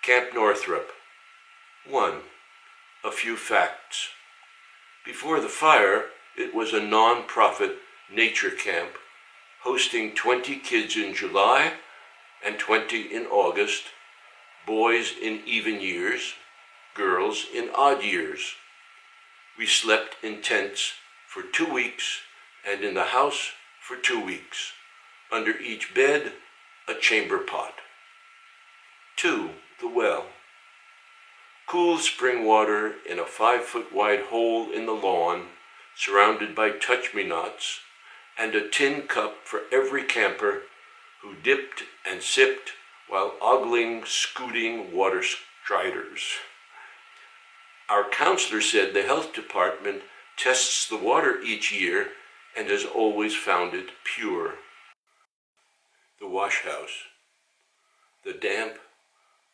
Camp Northrop. 1. A few facts. Before the fire, it was a non-profit nature camp, hosting 20 kids in July and 20 in August, boys in even years, girls in odd years. We slept in tents for 2 weeks and in the house for 2 weeks. Under each bed, a chamber pot. 2. The well. Cool spring water in a 5-foot wide hole in the lawn, surrounded by touch-me-nots, and a tin cup for every camper who dipped and sipped while ogling, scooting water striders. Our counselor said the health department tests the water each year and has always found it pure. The wash house. The damp,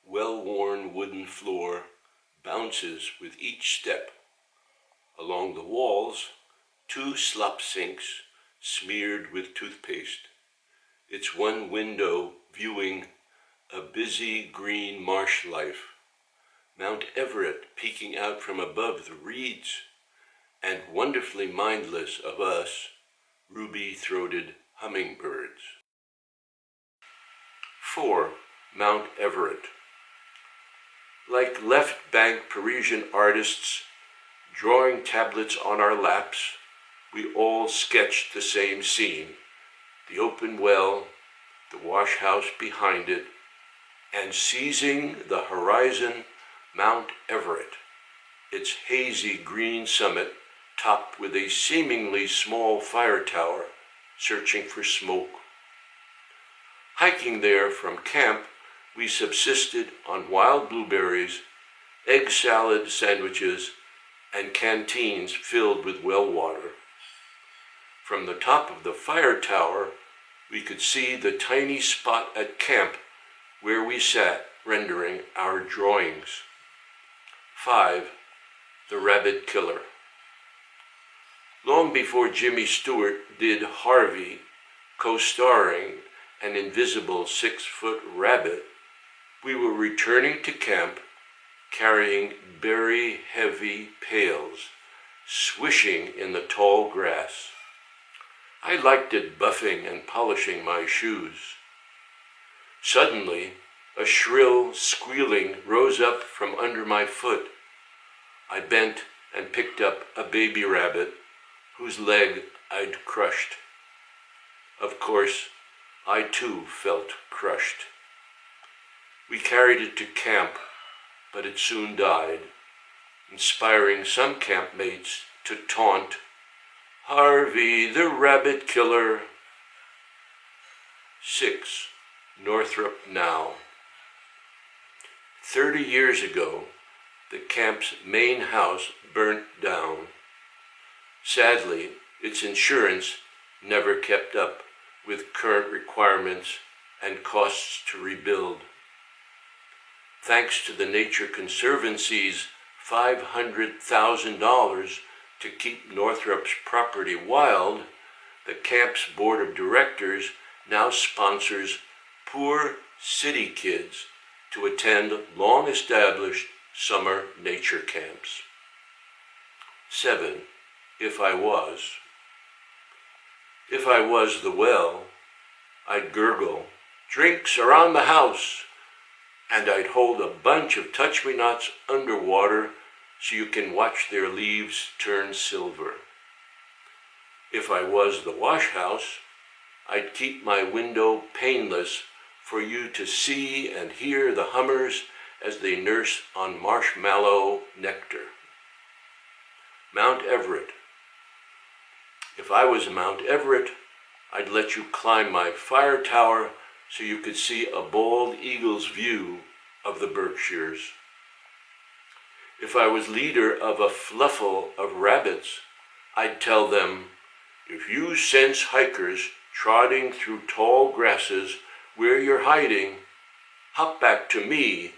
well-worn wooden floor bounces with each step. Along the walls, 2 slop sinks smeared with toothpaste. Its one window viewing a busy green marsh life, Mount Everett peeking out from above the reeds, and wonderfully mindless of us, ruby-throated hummingbirds. 4. Mount Everett. Like left-bank Parisian artists drawing tablets on our laps, we all sketched the same scene: the open well, the wash house behind it, and seizing the horizon, Mount Everett, its hazy green summit topped with a seemingly small fire tower, searching for smoke. Hiking there from camp, we subsisted on wild blueberries, egg salad sandwiches, and canteens filled with well water. From the top of the fire tower, we could see the tiny spot at camp where we sat rendering our drawings. 5. The Rabbit Killer. Long before Jimmy Stewart did Harvey, co-starring an invisible 6-foot rabbit, we were returning to camp carrying berry-heavy pails, swishing in the tall grass. I liked it buffing and polishing my shoes. Suddenly, a shrill squealing rose up from under my foot. I bent and picked up a baby rabbit whose leg I'd crushed. Of course, I too felt crushed. We carried it to camp, but it soon died, inspiring some campmates to taunt, "Harvey, the rabbit killer." 6. Northrop Now. 30 years ago, the camp's main house burnt down. Sadly, its insurance never kept up with current requirements and costs to rebuild. Thanks to the Nature Conservancy's $500,000 to keep Northrop's property wild, the camp's board of directors now sponsors poor city kids to attend long-established summer nature camps. 7. If I was. If I was the well, I'd gurgle, "Drinks around the house," and I'd hold a bunch of touch-me-nots underwater so you can watch their leaves turn silver. If I was the wash house, I'd keep my window paneless for you to see and hear the hummers as they nurse on marshmallow nectar. Mount Everett. If I was Mount Everett, I'd let you climb my fire tower so you could see a bald eagle's view of the Berkshires. If I was leader of a fluffle of rabbits, I'd tell them, "If you sense hikers trotting through tall grasses where you're hiding, hop back to me,